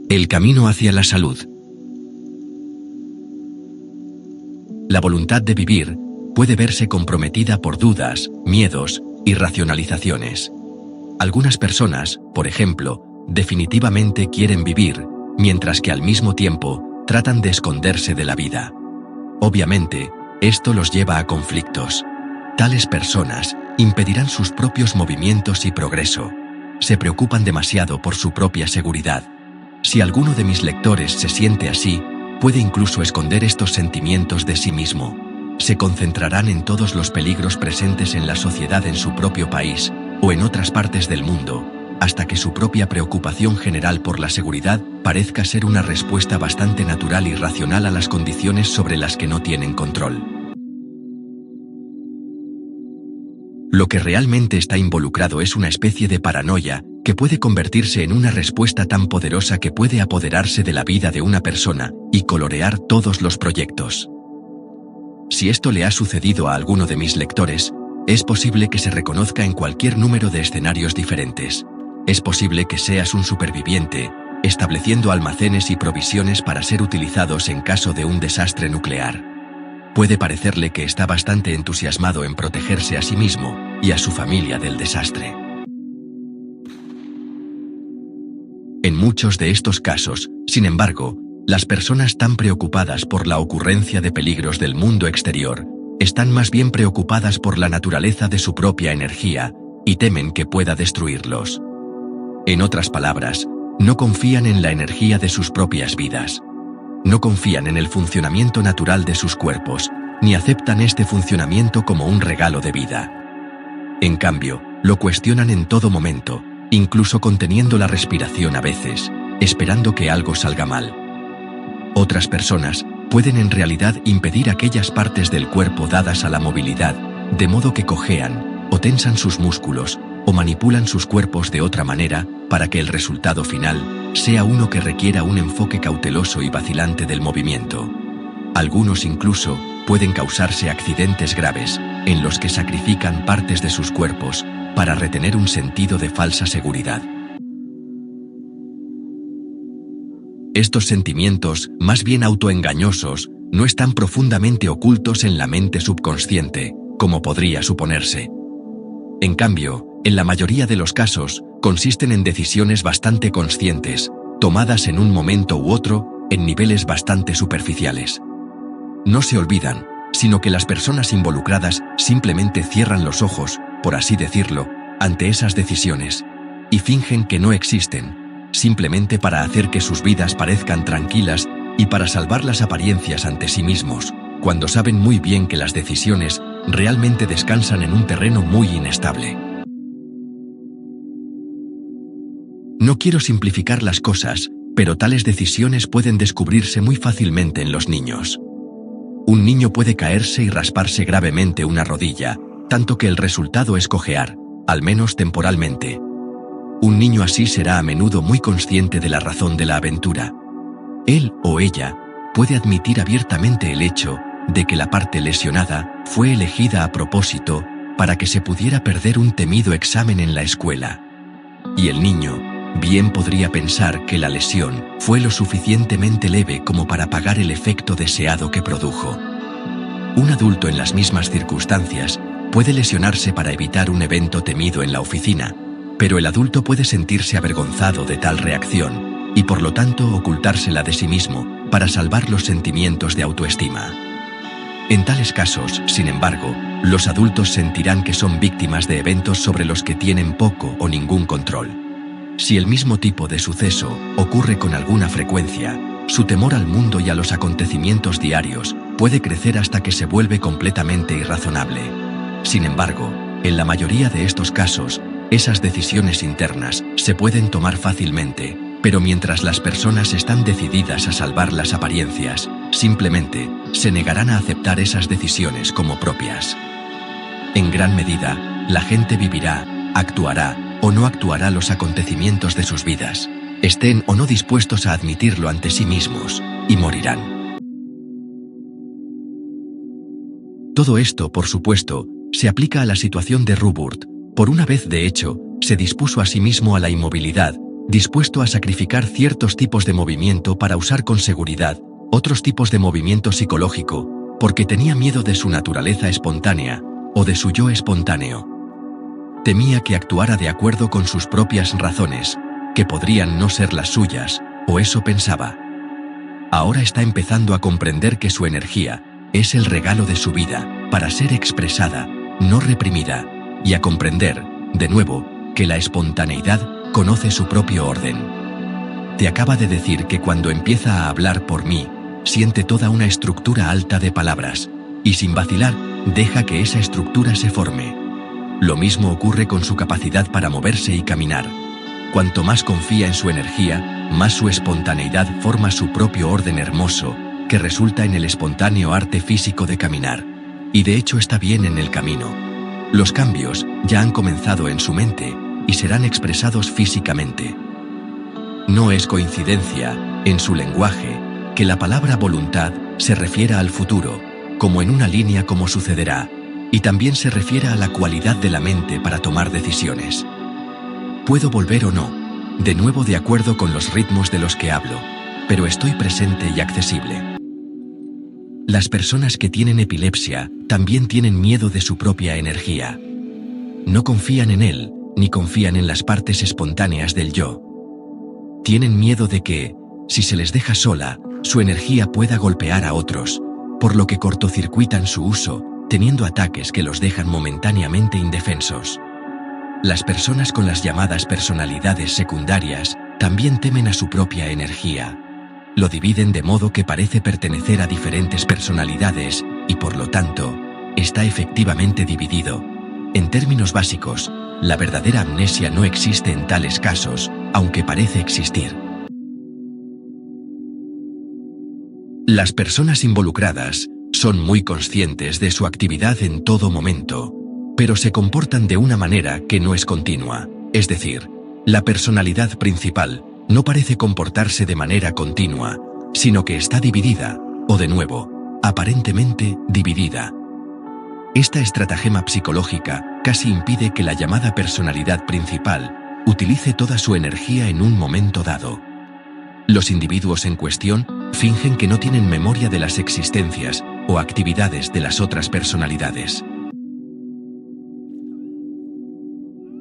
El camino hacia la salud. La voluntad de vivir puede verse comprometida por dudas, miedos y racionalizaciones. Algunas personas, por ejemplo, definitivamente quieren vivir, mientras que al mismo tiempo tratan de esconderse de la vida. Obviamente, esto los lleva a conflictos. Tales personas impedirán sus propios movimientos y progreso. Se preocupan demasiado por su propia seguridad. Si alguno de mis lectores se siente así, puede incluso esconder estos sentimientos de sí mismo. Se concentrarán en todos los peligros presentes en la sociedad en su propio país o en otras partes del mundo, hasta que su propia preocupación general por la seguridad parezca ser una respuesta bastante natural y racional a las condiciones sobre las que no tienen control. Lo que realmente está involucrado es una especie de paranoia que puede convertirse en una respuesta tan poderosa que puede apoderarse de la vida de una persona y colorear todos los proyectos. Si esto le ha sucedido a alguno de mis lectores, es posible que se reconozca en cualquier número de escenarios diferentes. Es posible que seas un superviviente, estableciendo almacenes y provisiones para ser utilizados en caso de un desastre nuclear. Puede parecerle que está bastante entusiasmado en protegerse a sí mismo y a su familia del desastre. En muchos de estos casos, sin embargo, las personas tan preocupadas por la ocurrencia de peligros del mundo exterior están más bien preocupadas por la naturaleza de su propia energía y temen que pueda destruirlos. En otras palabras, no confían en la energía de sus propias vidas. No confían en el funcionamiento natural de sus cuerpos, ni aceptan este funcionamiento como un regalo de vida. En cambio, lo cuestionan en todo momento, incluso conteniendo la respiración a veces, esperando que algo salga mal. Otras personas pueden en realidad impedir aquellas partes del cuerpo dadas a la movilidad, de modo que cojean, o tensan sus músculos, o manipulan sus cuerpos de otra manera, para que el resultado final sea uno que requiera un enfoque cauteloso y vacilante del movimiento. Algunos incluso pueden causarse accidentes graves, en los que sacrifican partes de sus cuerpos para retener un sentido de falsa seguridad. Estos sentimientos, más bien autoengañosos, no están profundamente ocultos en la mente subconsciente, como podría suponerse. En cambio, en la mayoría de los casos, consisten en decisiones bastante conscientes, tomadas en un momento u otro, en niveles bastante superficiales. No se olvidan, sino que las personas involucradas simplemente cierran los ojos, por así decirlo, ante esas decisiones, y fingen que no existen, simplemente para hacer que sus vidas parezcan tranquilas y para salvar las apariencias ante sí mismos, cuando saben muy bien que las decisiones realmente descansan en un terreno muy inestable. No quiero simplificar las cosas, pero tales decisiones pueden descubrirse muy fácilmente en los niños. Un niño puede caerse y rasparse gravemente una rodilla, tanto que el resultado es cojear, al menos temporalmente. Un niño así será a menudo muy consciente de la razón de la aventura. Él o ella puede admitir abiertamente el hecho de que la parte lesionada fue elegida a propósito para que se pudiera perder un temido examen en la escuela. Y el niño bien podría pensar que la lesión fue lo suficientemente leve como para pagar el efecto deseado que produjo. Un adulto en las mismas circunstancias puede lesionarse para evitar un evento temido en la oficina, pero el adulto puede sentirse avergonzado de tal reacción y por lo tanto ocultársela de sí mismo para salvar los sentimientos de autoestima. En tales casos, sin embargo, los adultos sentirán que son víctimas de eventos sobre los que tienen poco o ningún control. Si el mismo tipo de suceso ocurre con alguna frecuencia, su temor al mundo y a los acontecimientos diarios puede crecer hasta que se vuelve completamente irrazonable. Sin embargo, en la mayoría de estos casos, esas decisiones internas se pueden tomar fácilmente, pero mientras las personas están decididas a salvar las apariencias, simplemente se negarán a aceptar esas decisiones como propias. En gran medida, la gente vivirá, actuará o no actuará los acontecimientos de sus vidas, estén o no dispuestos a admitirlo ante sí mismos, y morirán. Todo esto, por supuesto, se aplica a la situación de Robert. Por una vez, de hecho, se dispuso a sí mismo a la inmovilidad, dispuesto a sacrificar ciertos tipos de movimiento para usar con seguridad otros tipos de movimiento psicológico, porque tenía miedo de su naturaleza espontánea o de su yo espontáneo. Temía que actuara de acuerdo con sus propias razones, que podrían no ser las suyas, o eso pensaba. Ahora está empezando a comprender que su energía es el regalo de su vida, para ser expresada, no reprimida, y a comprender, de nuevo, que la espontaneidad conoce su propio orden. Te acaba de decir que cuando empieza a hablar por mí, siente toda una estructura alta de palabras, y sin vacilar, deja que esa estructura se forme. Lo mismo ocurre con su capacidad para moverse y caminar. Cuanto más confía en su energía, más su espontaneidad forma su propio orden hermoso, que resulta en el espontáneo arte físico de caminar. Y de hecho está bien en el camino. Los cambios ya han comenzado en su mente y serán expresados físicamente. No es coincidencia, en su lenguaje, que la palabra voluntad se refiera al futuro, como en una línea como sucederá, y también se refiere a la cualidad de la mente para tomar decisiones. Puedo volver o no, de nuevo de acuerdo con los ritmos de los que hablo, pero estoy presente y accesible. Las personas que tienen epilepsia también tienen miedo de su propia energía. No confían en él, ni confían en las partes espontáneas del yo. Tienen miedo de que, si se les deja sola, su energía pueda golpear a otros, por lo que cortocircuitan su uso, teniendo ataques que los dejan momentáneamente indefensos. Las personas con las llamadas personalidades secundarias también temen a su propia energía. Lo dividen de modo que parece pertenecer a diferentes personalidades y, por lo tanto, está efectivamente dividido. En términos básicos, la verdadera amnesia no existe en tales casos, aunque parece existir. Las personas involucradas son muy conscientes de su actividad en todo momento, pero se comportan de una manera que no es continua, es decir, la personalidad principal no parece comportarse de manera continua, sino que está dividida, o de nuevo, aparentemente dividida. Esta estratagema psicológica casi impide que la llamada personalidad principal utilice toda su energía en un momento dado. Los individuos en cuestión fingen que no tienen memoria de las existencias o actividades de las otras personalidades.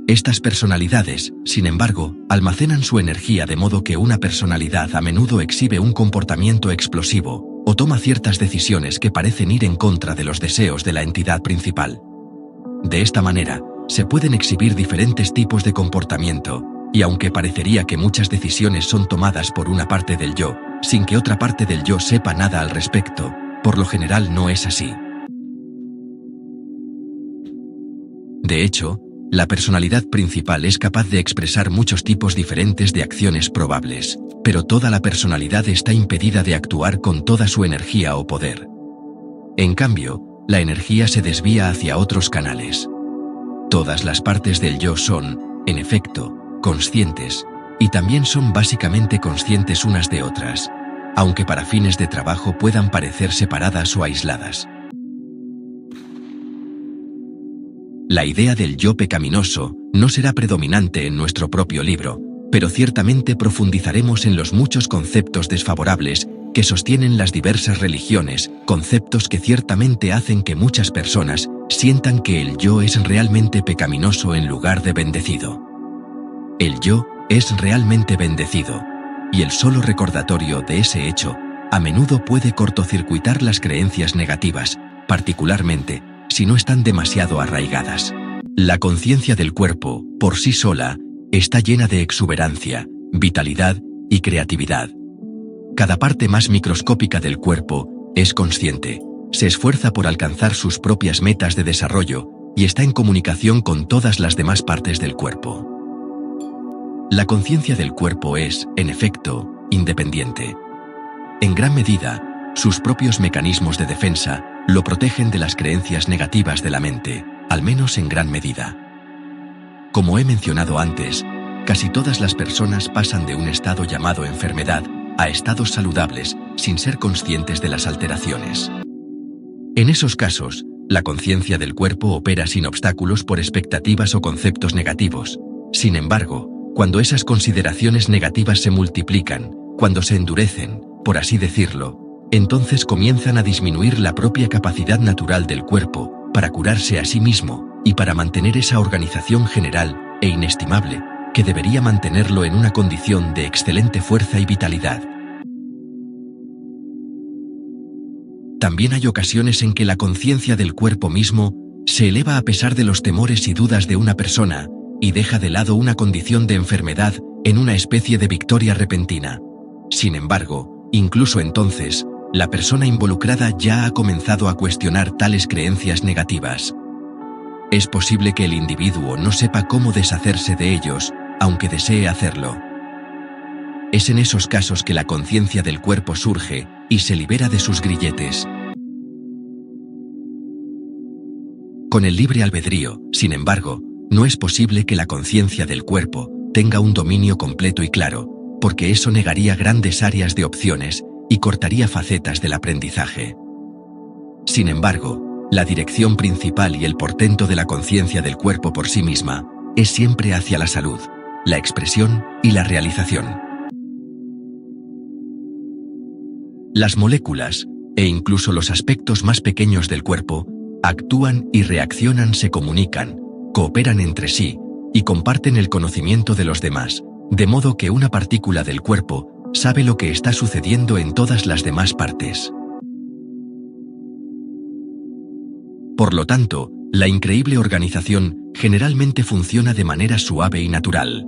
Estas personalidades, sin embargo, almacenan su energía de modo que una personalidad a menudo exhibe un comportamiento explosivo o toma ciertas decisiones que parecen ir en contra de los deseos de la entidad principal. De esta manera, se pueden exhibir diferentes tipos de comportamiento, y aunque parecería que muchas decisiones son tomadas por una parte del yo, sin que otra parte del yo sepa nada al respecto, por lo general no es así. De hecho, la personalidad principal es capaz de expresar muchos tipos diferentes de acciones probables, pero toda la personalidad está impedida de actuar con toda su energía o poder. En cambio, la energía se desvía hacia otros canales. Todas las partes del yo son, en efecto, conscientes, y también son básicamente conscientes unas de otras, aunque para fines de trabajo puedan parecer separadas o aisladas. La idea del yo pecaminoso no será predominante en nuestro propio libro, pero ciertamente profundizaremos en los muchos conceptos desfavorables que sostienen las diversas religiones, conceptos que ciertamente hacen que muchas personas sientan que el yo es realmente pecaminoso en lugar de bendecido. El yo es realmente bendecido, y el solo recordatorio de ese hecho a menudo puede cortocircuitar las creencias negativas, particularmente si no están demasiado arraigadas. La conciencia del cuerpo, por sí sola, está llena de exuberancia, vitalidad y creatividad. Cada parte más microscópica del cuerpo es consciente, se esfuerza por alcanzar sus propias metas de desarrollo y está en comunicación con todas las demás partes del cuerpo. La conciencia del cuerpo es, en efecto, independiente. En gran medida, sus propios mecanismos de defensa lo protegen de las creencias negativas de la mente, al menos en gran medida. Como he mencionado antes, casi todas las personas pasan de un estado llamado enfermedad a estados saludables sin ser conscientes de las alteraciones. En esos casos, la conciencia del cuerpo opera sin obstáculos por expectativas o conceptos negativos. Sin embargo, Cuando esas consideraciones negativas se multiplican, cuando se endurecen, por así decirlo, entonces comienzan a disminuir la propia capacidad natural del cuerpo para curarse a sí mismo y para mantener esa organización general e inestimable que debería mantenerlo en una condición de excelente fuerza y vitalidad. También hay ocasiones en que la conciencia del cuerpo mismo se eleva a pesar de los temores y dudas de una persona y deja de lado una condición de enfermedad en una especie de victoria repentina. Sin embargo, incluso entonces, la persona involucrada ya ha comenzado a cuestionar tales creencias negativas. Es posible que el individuo no sepa cómo deshacerse de ellos, aunque desee hacerlo. Es en esos casos que la conciencia del cuerpo surge y se libera de sus grilletes. Con el libre albedrío, sin embargo, no es posible que la conciencia del cuerpo tenga un dominio completo y claro, porque eso negaría grandes áreas de opciones y cortaría facetas del aprendizaje. Sin embargo, la dirección principal y el portento de la conciencia del cuerpo por sí misma es siempre hacia la salud, la expresión y la realización. Las moléculas, e incluso los aspectos más pequeños del cuerpo, actúan y reaccionan, se comunican, cooperan entre sí y comparten el conocimiento de los demás, de modo que una partícula del cuerpo sabe lo que está sucediendo en todas las demás partes. Por lo tanto, la increíble organización generalmente funciona de manera suave y natural.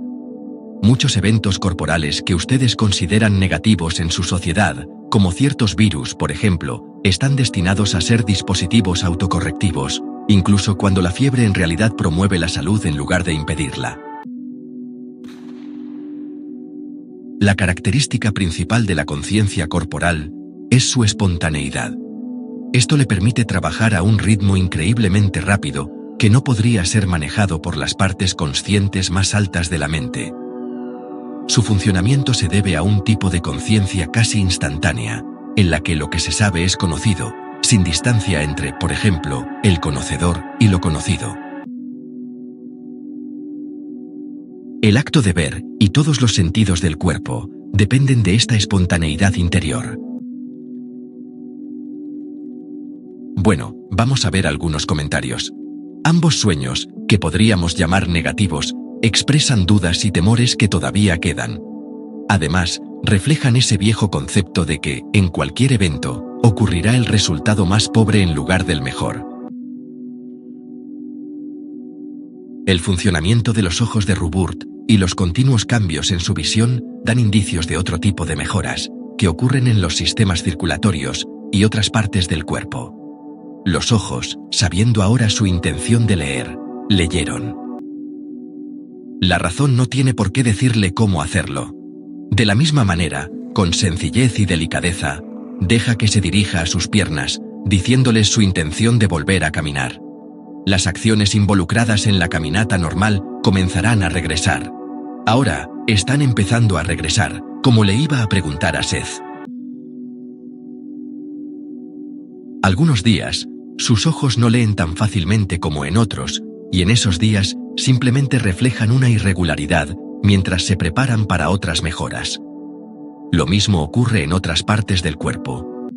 Muchos eventos corporales que ustedes consideran negativos en su sociedad, como ciertos virus, por ejemplo, están destinados a ser dispositivos autocorrectivos, incluso cuando la fiebre en realidad promueve la salud en lugar de impedirla. La característica principal de la conciencia corporal es su espontaneidad. Esto le permite trabajar a un ritmo increíblemente rápido que no podría ser manejado por las partes conscientes más altas de la mente. Su funcionamiento se debe a un tipo de conciencia casi instantánea, en la que lo que se sabe es conocido, sin distancia entre, por ejemplo, el conocedor y lo conocido. El acto de ver y todos los sentidos del cuerpo dependen de esta espontaneidad interior. Bueno, vamos a ver algunos comentarios. Ambos sueños, que podríamos llamar negativos, expresan dudas y temores que todavía quedan. Además, reflejan ese viejo concepto de que, en cualquier evento, ocurrirá el resultado más pobre en lugar del mejor. El funcionamiento de los ojos de Ruburt y los continuos cambios en su visión dan indicios de otro tipo de mejoras, que ocurren en los sistemas circulatorios y otras partes del cuerpo. Los ojos, sabiendo ahora su intención de leer, leyeron. La razón no tiene por qué decirle cómo hacerlo. De la misma manera, con sencillez y delicadeza, deja que se dirija a sus piernas, diciéndoles su intención de volver a caminar. Las acciones involucradas en la caminata normal comenzarán a regresar. Ahora, están empezando a regresar, como le iba a preguntar a Seth. Algunos días, sus ojos no leen tan fácilmente como en otros, y en esos días simplemente reflejan una irregularidad mientras se preparan para otras mejoras. Lo mismo ocurre en otras partes del cuerpo.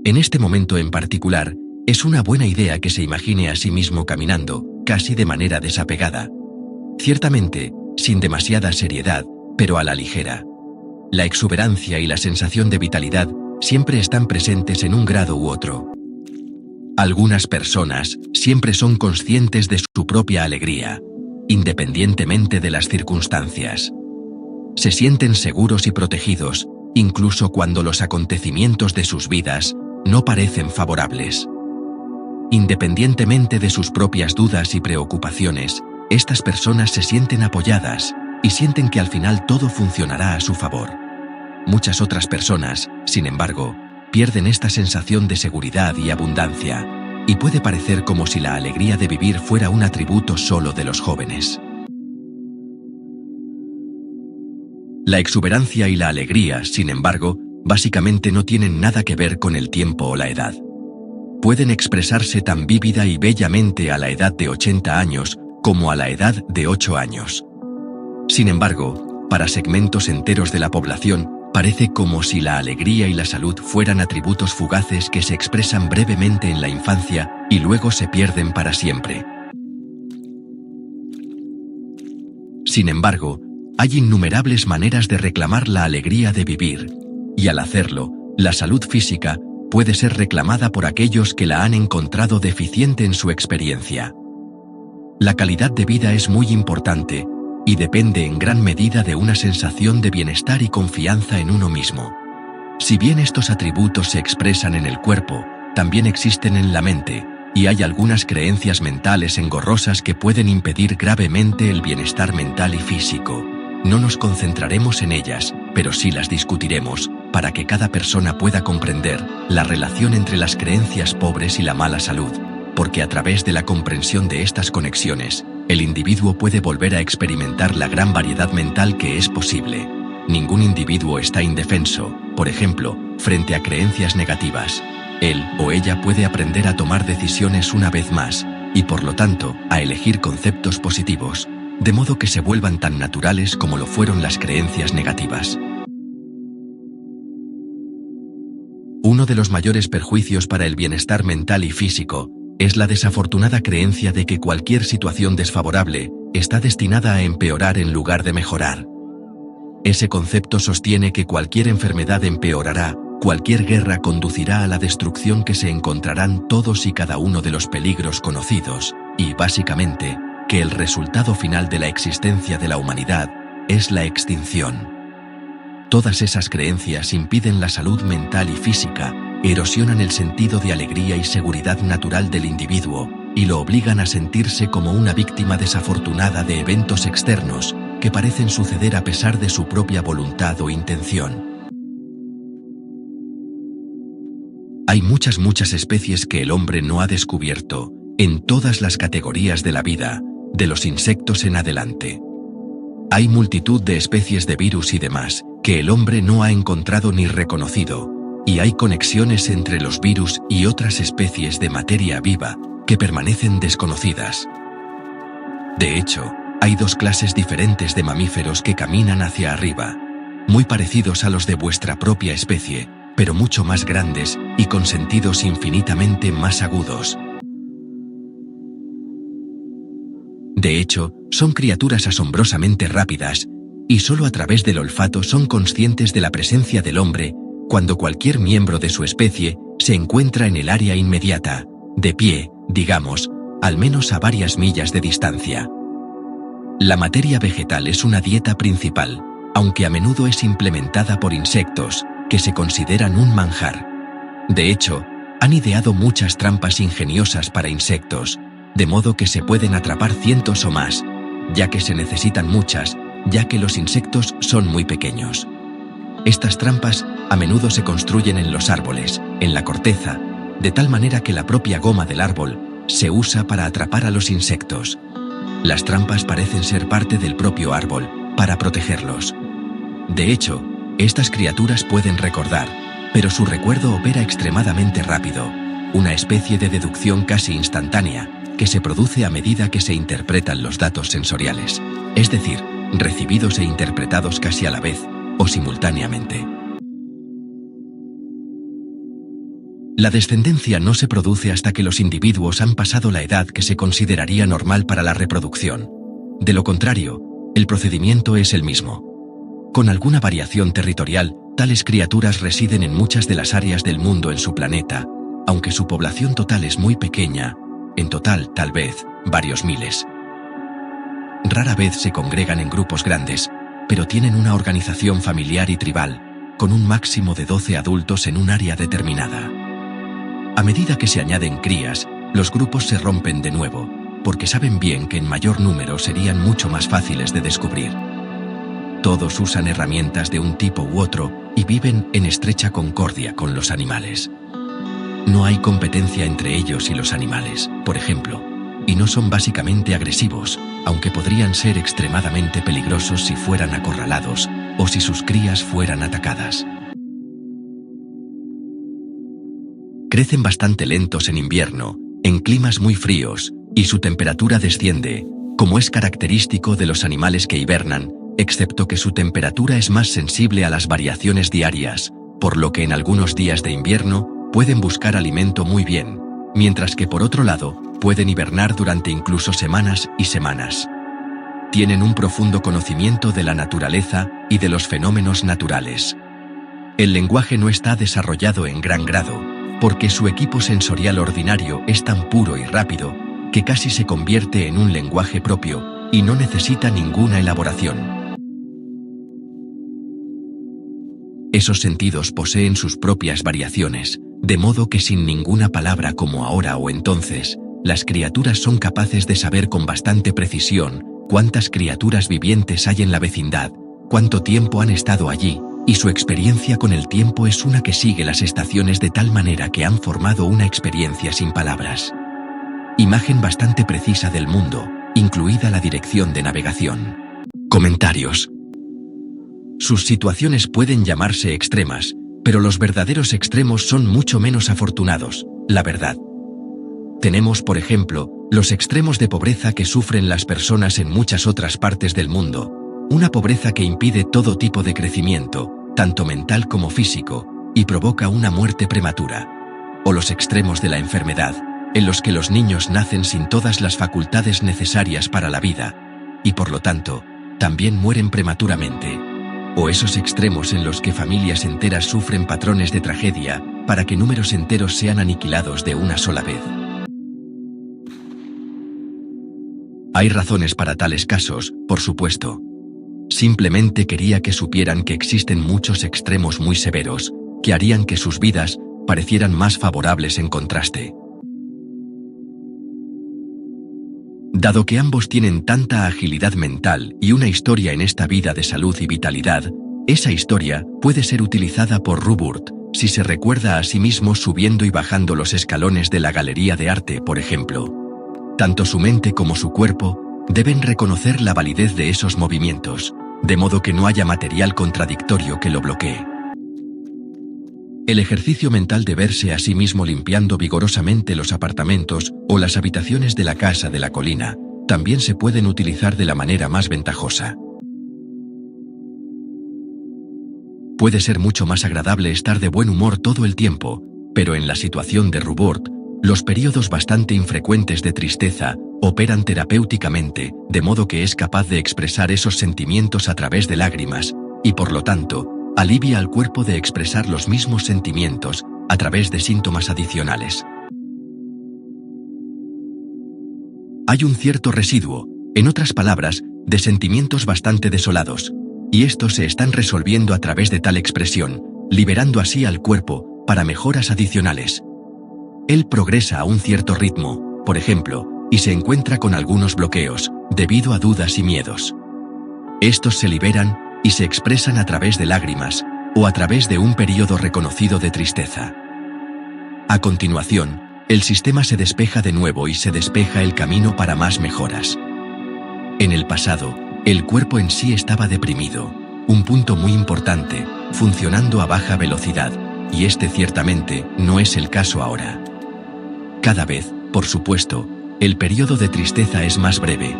En este momento en particular, es una buena idea que se imagine a sí mismo caminando, casi de manera desapegada. Ciertamente, sin demasiada seriedad, pero a la ligera. La exuberancia y la sensación de vitalidad siempre están presentes en un grado u otro. Algunas personas siempre son conscientes de su propia alegría, independientemente de las circunstancias. Se sienten seguros y protegidos, incluso cuando los acontecimientos de sus vidas no parecen favorables. Independientemente de sus propias dudas y preocupaciones, estas personas se sienten apoyadas y sienten que al final todo funcionará a su favor. Muchas otras personas, sin embargo, pierden esta sensación de seguridad y abundancia, y puede parecer como si la alegría de vivir fuera un atributo solo de los jóvenes. La exuberancia y la alegría, sin embargo, básicamente no tienen nada que ver con el tiempo o la edad. Pueden expresarse tan vívida y bellamente a la edad de 80 años como a la edad de 8 años. Sin embargo, para segmentos enteros de la población, parece como si la alegría y la salud fueran atributos fugaces que se expresan brevemente en la infancia y luego se pierden para siempre. Sin embargo, hay innumerables maneras de reclamar la alegría de vivir, y al hacerlo, la salud física puede ser reclamada por aquellos que la han encontrado deficiente en su experiencia. La calidad de vida es muy importante y depende en gran medida de una sensación de bienestar y confianza en uno mismo. Si bien estos atributos se expresan en el cuerpo, también existen en la mente, y hay algunas creencias mentales engorrosas que pueden impedir gravemente el bienestar mental y físico. No nos concentraremos en ellas, pero sí las discutiremos, para que cada persona pueda comprender la relación entre las creencias pobres y la mala salud, porque a través de la comprensión de estas conexiones, el individuo puede volver a experimentar la gran variedad mental que es posible. Ningún individuo está indefenso, por ejemplo, frente a creencias negativas. Él o ella puede aprender a tomar decisiones una vez más, y por lo tanto, a elegir conceptos positivos, de modo que se vuelvan tan naturales como lo fueron las creencias negativas. Uno de los mayores perjuicios para el bienestar mental y físico es la desafortunada creencia de que cualquier situación desfavorable está destinada a empeorar en lugar de mejorar. Ese concepto sostiene que cualquier enfermedad empeorará, cualquier guerra conducirá a la destrucción, que se encontrarán todos y cada uno de los peligros conocidos, y básicamente, que el resultado final de la existencia de la humanidad es la extinción. Todas esas creencias impiden la salud mental y física, erosionan el sentido de alegría y seguridad natural del individuo, y lo obligan a sentirse como una víctima desafortunada de eventos externos que parecen suceder a pesar de su propia voluntad o intención. Hay muchas especies que el hombre no ha descubierto, en todas las categorías de la vida, de los insectos en adelante. Hay multitud de especies de virus y demás, que el hombre no ha encontrado ni reconocido, y hay conexiones entre los virus y otras especies de materia viva, que permanecen desconocidas. De hecho, hay dos clases diferentes de mamíferos que caminan hacia arriba, muy parecidos a los de vuestra propia especie, pero mucho más grandes y con sentidos infinitamente más agudos. De hecho, son criaturas asombrosamente rápidas, y solo a través del olfato son conscientes de la presencia del hombre cuando cualquier miembro de su especie se encuentra en el área inmediata, de pie, digamos, al menos a varias millas de distancia. La materia vegetal es una dieta principal, aunque a menudo es implementada por insectos, que se consideran un manjar. De hecho, han ideado muchas trampas ingeniosas para insectos, de modo que se pueden atrapar cientos o más, ya que se necesitan muchas, ya que los insectos son muy pequeños. Estas trampas a menudo se construyen en los árboles, en la corteza, de tal manera que la propia goma del árbol se usa para atrapar a los insectos. Las trampas parecen ser parte del propio árbol, para protegerlos. De hecho, estas criaturas pueden recordar, pero su recuerdo opera extremadamente rápido, una especie de deducción casi instantánea, que se produce a medida que se interpretan los datos sensoriales, es decir, recibidos e interpretados casi a la vez, o simultáneamente. La descendencia no se produce hasta que los individuos han pasado la edad que se consideraría normal para la reproducción. De lo contrario, el procedimiento es el mismo. Con alguna variación territorial, tales criaturas residen en muchas de las áreas del mundo en su planeta, aunque su población total es muy pequeña, en total, tal vez, varios miles. Rara vez se congregan en grupos grandes, pero tienen una organización familiar y tribal, con un máximo de 12 adultos en un área determinada. A medida que se añaden crías, los grupos se rompen de nuevo, porque saben bien que en mayor número serían mucho más fáciles de descubrir. Todos usan herramientas de un tipo u otro y viven en estrecha concordia con los animales. No hay competencia entre ellos y los animales, por ejemplo, y no son básicamente agresivos, aunque podrían ser extremadamente peligrosos si fueran acorralados o si sus crías fueran atacadas. Crecen bastante lentos en invierno, en climas muy fríos, y su temperatura desciende, como es característico de los animales que hibernan, excepto que su temperatura es más sensible a las variaciones diarias, por lo que en algunos días de invierno pueden buscar alimento muy bien, mientras que por otro lado, pueden hibernar durante incluso semanas y semanas. Tienen un profundo conocimiento de la naturaleza y de los fenómenos naturales. El lenguaje no está desarrollado en gran grado, porque su equipo sensorial ordinario es tan puro y rápido que casi se convierte en un lenguaje propio y no necesita ninguna elaboración. Esos sentidos poseen sus propias variaciones, de modo que sin ninguna palabra como ahora o entonces, las criaturas son capaces de saber con bastante precisión cuántas criaturas vivientes hay en la vecindad, cuánto tiempo han estado allí, y su experiencia con el tiempo es una que sigue las estaciones de tal manera que han formado una experiencia sin palabras. Imagen bastante precisa del mundo, incluida la dirección de navegación. Comentarios. Sus situaciones pueden llamarse extremas, pero los verdaderos extremos son mucho menos afortunados, la verdad. Tenemos, por ejemplo, los extremos de pobreza que sufren las personas en muchas otras partes del mundo, una pobreza que impide todo tipo de crecimiento, tanto mental como físico, y provoca una muerte prematura. O los extremos de la enfermedad, en los que los niños nacen sin todas las facultades necesarias para la vida, y por lo tanto, también mueren prematuramente. O esos extremos en los que familias enteras sufren patrones de tragedia, para que números enteros sean aniquilados de una sola vez. Hay razones para tales casos, por supuesto. Simplemente quería que supieran que existen muchos extremos muy severos, que harían que sus vidas parecieran más favorables en contraste. Dado que ambos tienen tanta agilidad mental y una historia en esta vida de salud y vitalidad, esa historia puede ser utilizada por Rupert si se recuerda a sí mismo subiendo y bajando los escalones de la galería de arte, por ejemplo. Tanto su mente como su cuerpo deben reconocer la validez de esos movimientos, de modo que no haya material contradictorio que lo bloquee. El ejercicio mental de verse a sí mismo limpiando vigorosamente los apartamentos o las habitaciones de la casa de la colina también se pueden utilizar de la manera más ventajosa. Puede ser mucho más agradable estar de buen humor todo el tiempo, pero en la situación de Rupert, los periodos bastante infrecuentes de tristeza operan terapéuticamente, de modo que es capaz de expresar esos sentimientos a través de lágrimas, y por lo tanto, alivia al cuerpo de expresar los mismos sentimientos a través de síntomas adicionales. Hay un cierto residuo, en otras palabras, de sentimientos bastante desolados, y estos se están resolviendo a través de tal expresión, liberando así al cuerpo para mejoras adicionales. Él progresa a un cierto ritmo, por ejemplo, y se encuentra con algunos bloqueos, debido a dudas y miedos. Estos se liberan y se expresan a través de lágrimas, o a través de un período reconocido de tristeza. A continuación, el sistema se despeja de nuevo y se despeja el camino para más mejoras. En el pasado, el cuerpo en sí estaba deprimido, un punto muy importante, funcionando a baja velocidad, y este ciertamente no es el caso ahora. Cada vez, por supuesto, el periodo de tristeza es más breve,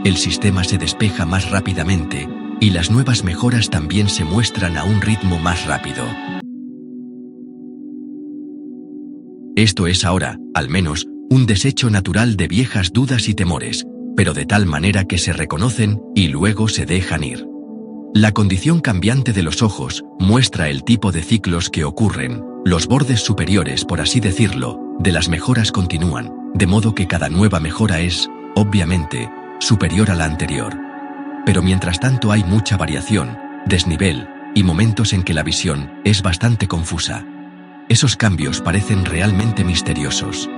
el sistema se despeja más rápidamente, y las nuevas mejoras también se muestran a un ritmo más rápido. Esto es ahora, al menos, un desecho natural de viejas dudas y temores, pero de tal manera que se reconocen y luego se dejan ir. La condición cambiante de los ojos muestra el tipo de ciclos que ocurren, los bordes superiores, por así decirlo, de las mejoras continúan, de modo que cada nueva mejora es, obviamente, superior a la anterior. Pero mientras tanto hay mucha variación, desnivel, y momentos en que la visión es bastante confusa. Esos cambios parecen realmente misteriosos.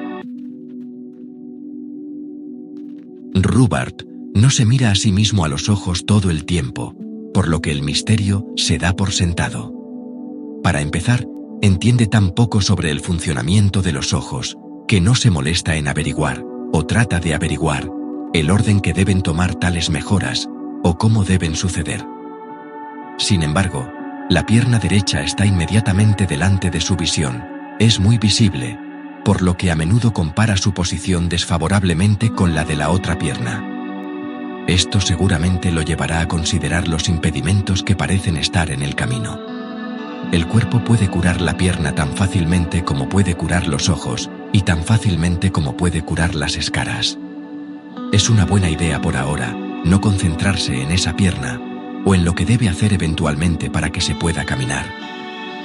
Rupert no se mira a sí mismo a los ojos todo el tiempo, por lo que el misterio se da por sentado. Para empezar, entiende tan poco sobre el funcionamiento de los ojos, que no se molesta en averiguar, o trata de averiguar, el orden que deben tomar tales mejoras, o cómo deben suceder. Sin embargo, la pierna derecha está inmediatamente delante de su visión, es muy visible, por lo que a menudo compara su posición desfavorablemente con la de la otra pierna. Esto seguramente lo llevará a considerar los impedimentos que parecen estar en el camino. El cuerpo puede curar la pierna tan fácilmente como puede curar los ojos, y tan fácilmente como puede curar las escaras. Es una buena idea por ahora no concentrarse en esa pierna, o en lo que debe hacer eventualmente para que se pueda caminar.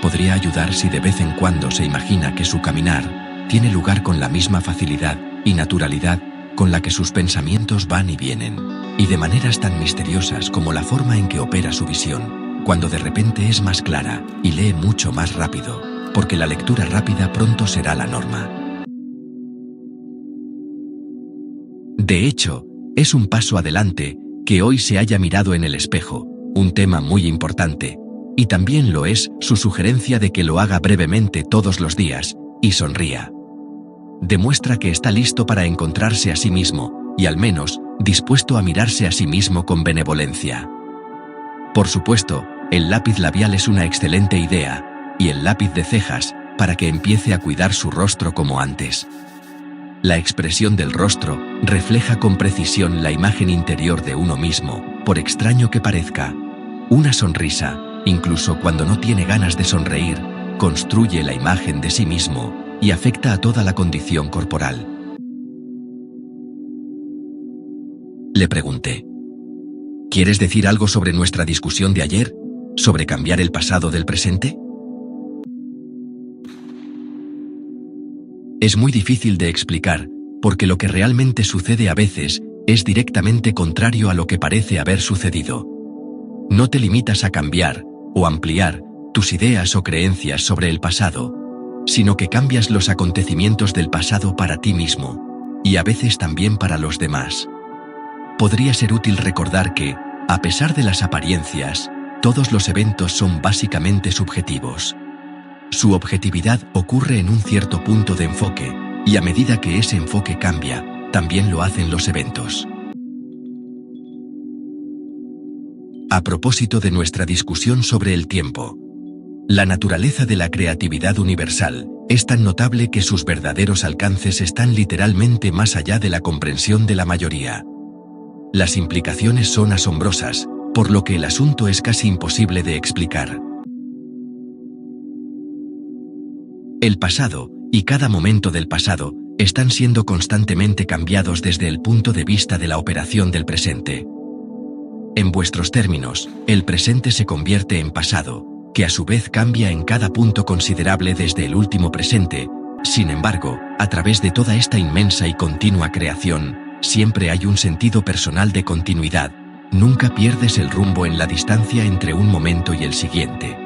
Podría ayudar si de vez en cuando se imagina que su caminar tiene lugar con la misma facilidad y naturalidad con la que sus pensamientos van y vienen, y de maneras tan misteriosas como la forma en que opera su visión, cuando de repente es más clara y lee mucho más rápido, porque la lectura rápida pronto será la norma. De hecho, es un paso adelante que hoy se haya mirado en el espejo, un tema muy importante, y también lo es su sugerencia de que lo haga brevemente todos los días, y sonría. Demuestra que está listo para encontrarse a sí mismo, y al menos, dispuesto a mirarse a sí mismo con benevolencia. Por supuesto, el lápiz labial es una excelente idea, y el lápiz de cejas, para que empiece a cuidar su rostro como antes. La expresión del rostro refleja con precisión la imagen interior de uno mismo, por extraño que parezca. Una sonrisa, incluso cuando no tiene ganas de sonreír, construye la imagen de sí mismo y afecta a toda la condición corporal. Le pregunté: ¿quieres decir algo sobre nuestra discusión de ayer? ¿Sobre cambiar el pasado del presente? Es muy difícil de explicar, porque lo que realmente sucede a veces es directamente contrario a lo que parece haber sucedido. No te limitas a cambiar o ampliar tus ideas o creencias sobre el pasado, sino que cambias los acontecimientos del pasado para ti mismo, y a veces también para los demás. Podría ser útil recordar que, a pesar de las apariencias, todos los eventos son básicamente subjetivos. Su objetividad ocurre en un cierto punto de enfoque, y a medida que ese enfoque cambia, también lo hacen los eventos. A propósito de nuestra discusión sobre el tiempo, la naturaleza de la creatividad universal es tan notable que sus verdaderos alcances están literalmente más allá de la comprensión de la mayoría. Las implicaciones son asombrosas, por lo que el asunto es casi imposible de explicar. El pasado, y cada momento del pasado, están siendo constantemente cambiados desde el punto de vista de la operación del presente. En vuestros términos, el presente se convierte en pasado, que a su vez cambia en cada punto considerable desde el último presente. Sin embargo, a través de toda esta inmensa y continua creación, siempre hay un sentido personal de continuidad. Nunca pierdes el rumbo en la distancia entre un momento y el siguiente.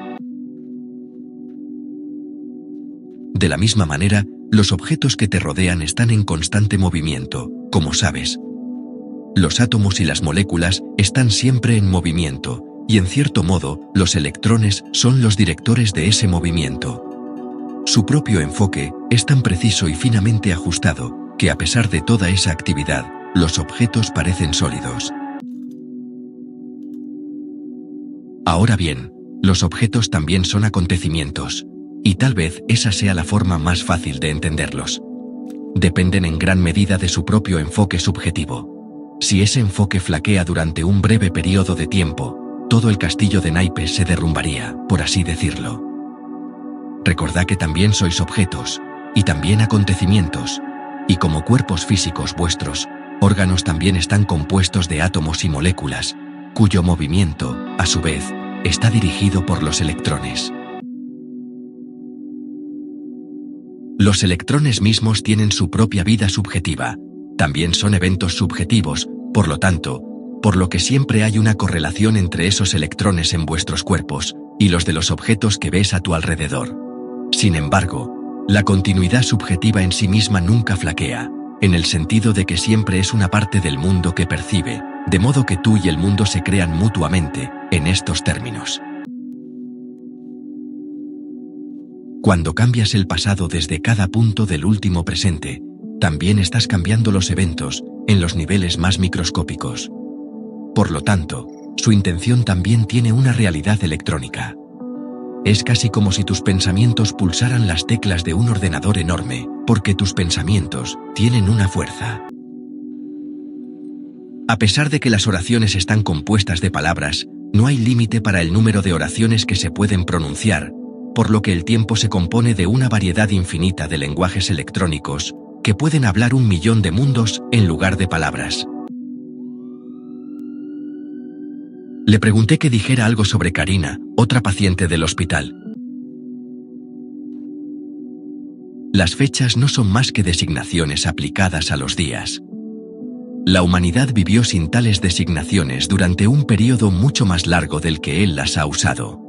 De la misma manera, los objetos que te rodean están en constante movimiento, como sabes. Los átomos y las moléculas están siempre en movimiento, y en cierto modo, los electrones son los directores de ese movimiento. Su propio enfoque es tan preciso y finamente ajustado, que a pesar de toda esa actividad, los objetos parecen sólidos. Ahora bien, los objetos también son acontecimientos, y tal vez esa sea la forma más fácil de entenderlos. Dependen en gran medida de su propio enfoque subjetivo. Si ese enfoque flaquea durante un breve periodo de tiempo, todo el castillo de naipes se derrumbaría, por así decirlo. Recordad que también sois objetos, y también acontecimientos, y como cuerpos físicos vuestros, órganos también están compuestos de átomos y moléculas, cuyo movimiento, a su vez, está dirigido por los electrones. Los electrones mismos tienen su propia vida subjetiva, también son eventos subjetivos, por lo tanto, por lo que siempre hay una correlación entre esos electrones en vuestros cuerpos y los de los objetos que ves a tu alrededor. Sin embargo, la continuidad subjetiva en sí misma nunca flaquea, en el sentido de que siempre es una parte del mundo que percibe, de modo que tú y el mundo se crean mutuamente, en estos términos. Cuando cambias el pasado desde cada punto del último presente, también estás cambiando los eventos, en los niveles más microscópicos. Por lo tanto, su intención también tiene una realidad electrónica. Es casi como si tus pensamientos pulsaran las teclas de un ordenador enorme, porque tus pensamientos tienen una fuerza. A pesar de que las oraciones están compuestas de palabras, no hay límite para el número de oraciones que se pueden pronunciar, por lo que el tiempo se compone de una variedad infinita de lenguajes electrónicos, que pueden hablar 1.000.000 de mundos en lugar de palabras. Le pregunté que dijera algo sobre Karina, otra paciente del hospital. Las fechas no son más que designaciones aplicadas a los días. La humanidad vivió sin tales designaciones durante un periodo mucho más largo del que él las ha usado.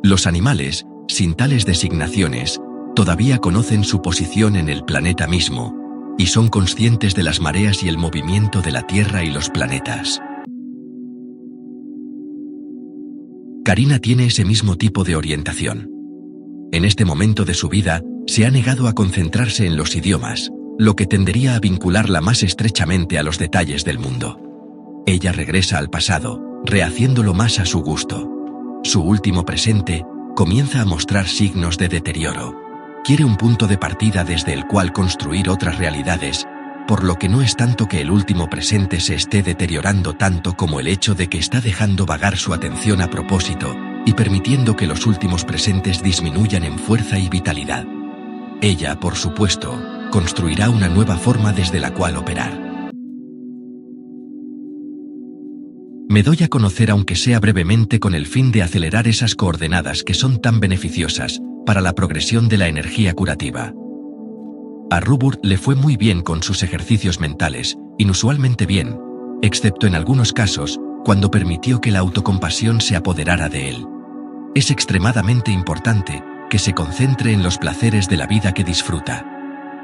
Los animales, sin tales designaciones, todavía conocen su posición en el planeta mismo, y son conscientes de las mareas y el movimiento de la Tierra y los planetas. Karina tiene ese mismo tipo de orientación. En este momento de su vida, se ha negado a concentrarse en los idiomas, lo que tendería a vincularla más estrechamente a los detalles del mundo. Ella regresa al pasado, rehaciéndolo más a su gusto. Su último presente comienza a mostrar signos de deterioro. Quiere un punto de partida desde el cual construir otras realidades, por lo que no es tanto que el último presente se esté deteriorando tanto como el hecho de que está dejando vagar su atención a propósito y permitiendo que los últimos presentes disminuyan en fuerza y vitalidad. Ella, por supuesto, construirá una nueva forma desde la cual operar. Me doy a conocer aunque sea brevemente con el fin de acelerar esas coordenadas que son tan beneficiosas para la progresión de la energía curativa. A Robert le fue muy bien con sus ejercicios mentales, inusualmente bien, excepto en algunos casos, cuando permitió que la autocompasión se apoderara de él. Es extremadamente importante que se concentre en los placeres de la vida que disfruta.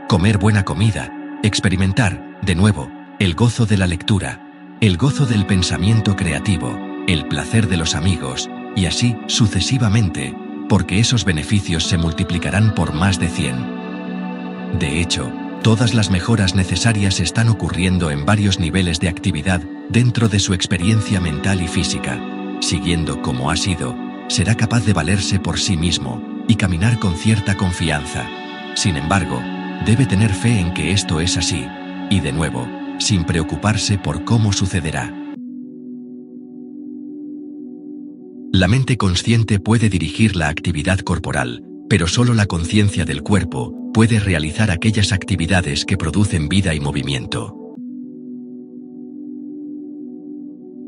Comer buena comida, experimentar, de nuevo, el gozo de la lectura, el gozo del pensamiento creativo, el placer de los amigos, y así sucesivamente, porque esos beneficios se multiplicarán por más de 100. De hecho, todas las mejoras necesarias están ocurriendo en varios niveles de actividad dentro de su experiencia mental y física. Siguiendo como ha sido, será capaz de valerse por sí mismo y caminar con cierta confianza. Sin embargo, debe tener fe en que esto es así, y de nuevo, sin preocuparse por cómo sucederá. La mente consciente puede dirigir la actividad corporal, pero solo la conciencia del cuerpo puede realizar aquellas actividades que producen vida y movimiento.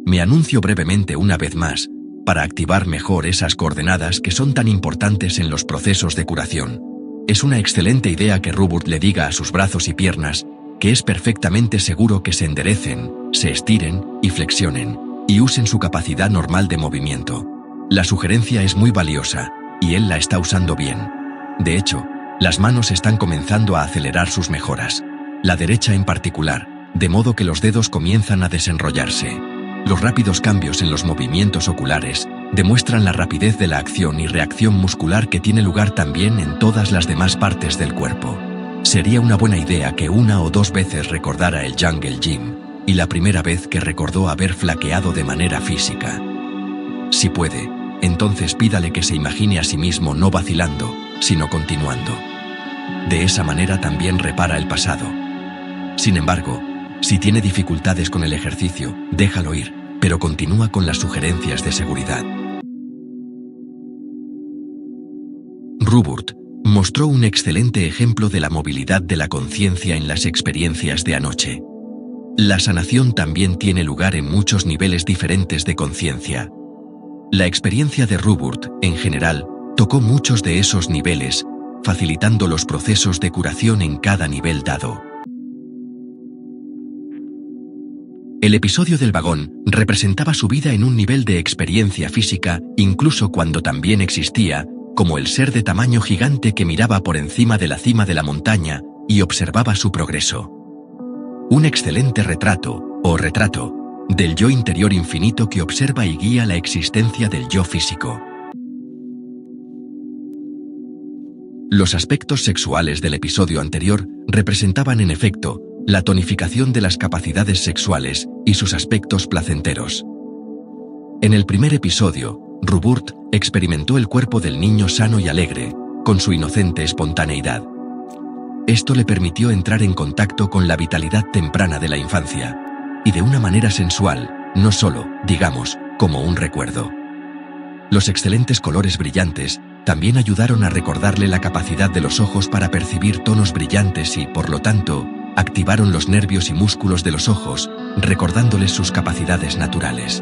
Me anuncio brevemente una vez más, para activar mejor esas coordenadas que son tan importantes en los procesos de curación. Es una excelente idea que Robert le diga a sus brazos y piernas que es perfectamente seguro que se enderecen, se estiren y flexionen, y usen su capacidad normal de movimiento. La sugerencia es muy valiosa, y él la está usando bien. De hecho, las manos están comenzando a acelerar sus mejoras, la derecha en particular, de modo que los dedos comienzan a desenrollarse. Los rápidos cambios en los movimientos oculares demuestran la rapidez de la acción y reacción muscular que tiene lugar también en todas las demás partes del cuerpo. Sería una buena idea que 1 o 2 veces recordara el Jungle Gym, y la primera vez que recordó haber flaqueado de manera física. Si puede, entonces pídale que se imagine a sí mismo no vacilando, sino continuando. De esa manera también repara el pasado. Sin embargo, si tiene dificultades con el ejercicio, déjalo ir, pero continúa con las sugerencias de seguridad. Robert mostró un excelente ejemplo de la movilidad de la conciencia en las experiencias de anoche. La sanación también tiene lugar en muchos niveles diferentes de conciencia. La experiencia de Robert, en general, tocó muchos de esos niveles, facilitando los procesos de curación en cada nivel dado. El episodio del vagón representaba su vida en un nivel de experiencia física, incluso cuando también existía, como el ser de tamaño gigante que miraba por encima de la cima de la montaña y observaba su progreso. Un excelente retrato, o retrato, del yo interior infinito que observa y guía la existencia del yo físico. Los aspectos sexuales del episodio anterior representaban en efecto la tonificación de las capacidades sexuales y sus aspectos placenteros. En el primer episodio, Robert experimentó el cuerpo del niño sano y alegre, con su inocente espontaneidad. Esto le permitió entrar en contacto con la vitalidad temprana de la infancia. y de una manera sensual, no solo, digamos, como un recuerdo. Los excelentes colores brillantes también ayudaron a recordarle la capacidad de los ojos para percibir tonos brillantes y, por lo tanto, activaron los nervios y músculos de los ojos, recordándoles sus capacidades naturales.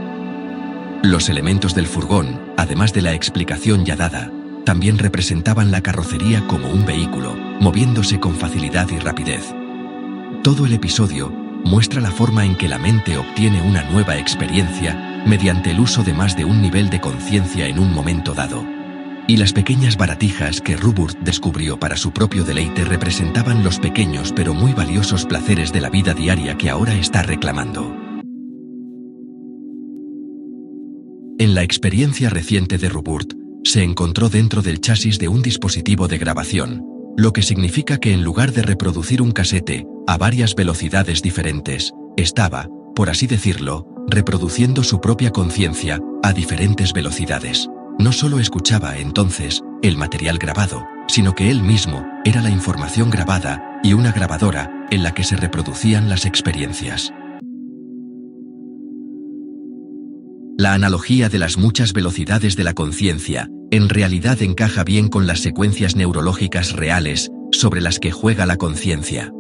Los elementos del furgón, además de la explicación ya dada, también representaban la carrocería como un vehículo, moviéndose con facilidad y rapidez. Todo el episodio muestra la forma en que la mente obtiene una nueva experiencia mediante el uso de más de un nivel de conciencia en un momento dado. Y las pequeñas baratijas que Rupert descubrió para su propio deleite representaban los pequeños pero muy valiosos placeres de la vida diaria que ahora está reclamando. En la experiencia reciente de Rupert, se encontró dentro del chasis de un dispositivo de grabación, lo que significa que en lugar de reproducir un casete a varias velocidades diferentes, estaba, por así decirlo, reproduciendo su propia conciencia a diferentes velocidades. No solo escuchaba, entonces, el material grabado, sino que él mismo era la información grabada y una grabadora en la que se reproducían las experiencias. La analogía de las muchas velocidades de la conciencia en realidad encaja bien con las secuencias neurológicas reales sobre las que juega la conciencia.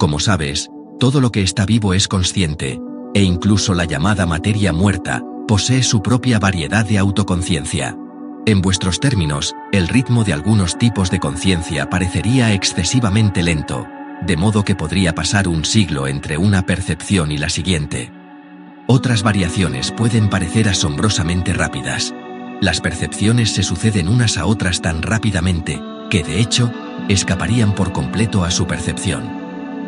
Como sabes, todo lo que está vivo es consciente, e incluso la llamada materia muerta posee su propia variedad de autoconciencia. En vuestros términos, el ritmo de algunos tipos de conciencia parecería excesivamente lento, de modo que podría pasar un siglo entre una percepción y la siguiente. Otras variaciones pueden parecer asombrosamente rápidas. Las percepciones se suceden unas a otras tan rápidamente que, de hecho, escaparían por completo a su percepción.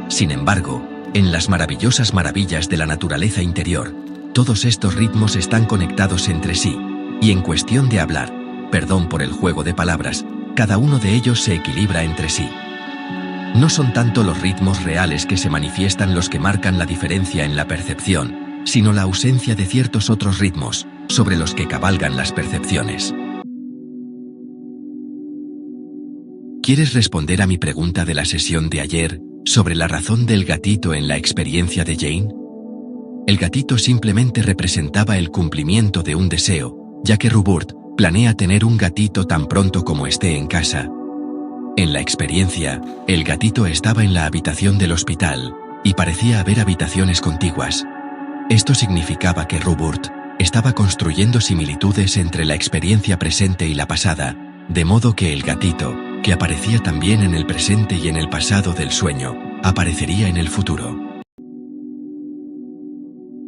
Sin embargo, en las maravillosas maravillas de la naturaleza interior, todos estos ritmos están conectados entre sí, y en cuestión de hablar, perdón por el juego de palabras, cada uno de ellos se equilibra entre sí. No son tanto los ritmos reales que se manifiestan los que marcan la diferencia en la percepción, sino la ausencia de ciertos otros ritmos, sobre los que cabalgan las percepciones. ¿Quieres responder a mi pregunta de la sesión de ayer sobre la razón del gatito en la experiencia de Jane? El gatito simplemente representaba el cumplimiento de un deseo, ya que Rupert planea tener un gatito tan pronto como esté en casa. En la experiencia, el gatito estaba en la habitación del hospital, y parecía haber habitaciones contiguas. Esto significaba que Rupert estaba construyendo similitudes entre la experiencia presente y la pasada, de modo que el gatito, que aparecía también en el presente y en el pasado del sueño, aparecería en el futuro.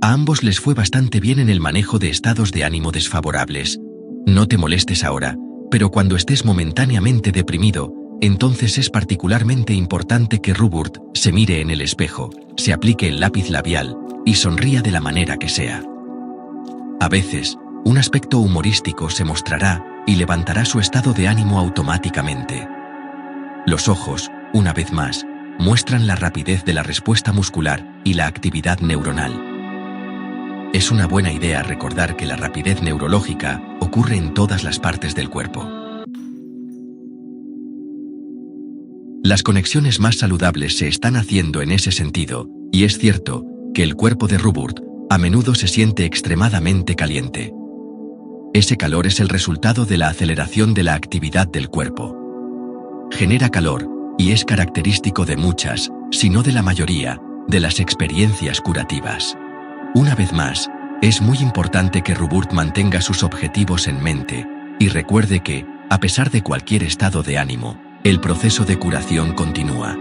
A ambos les fue bastante bien en el manejo de estados de ánimo desfavorables. No te molestes ahora, pero cuando estés momentáneamente deprimido, entonces es particularmente importante que Rupert se mire en el espejo, se aplique el lápiz labial y sonría de la manera que sea. A veces, un aspecto humorístico se mostrará y levantará su estado de ánimo automáticamente. Los ojos, una vez más, muestran la rapidez de la respuesta muscular y la actividad neuronal. Es una buena idea recordar que la rapidez neurológica ocurre en todas las partes del cuerpo. Las conexiones más saludables se están haciendo en ese sentido, y es cierto que el cuerpo de Rupert a menudo se siente extremadamente caliente. Ese calor es el resultado de la aceleración de la actividad del cuerpo. Genera calor, y es característico de muchas, si no de la mayoría, de las experiencias curativas. Una vez más, es muy importante que Rupert mantenga sus objetivos en mente, y recuerde que, a pesar de cualquier estado de ánimo, el proceso de curación continúa.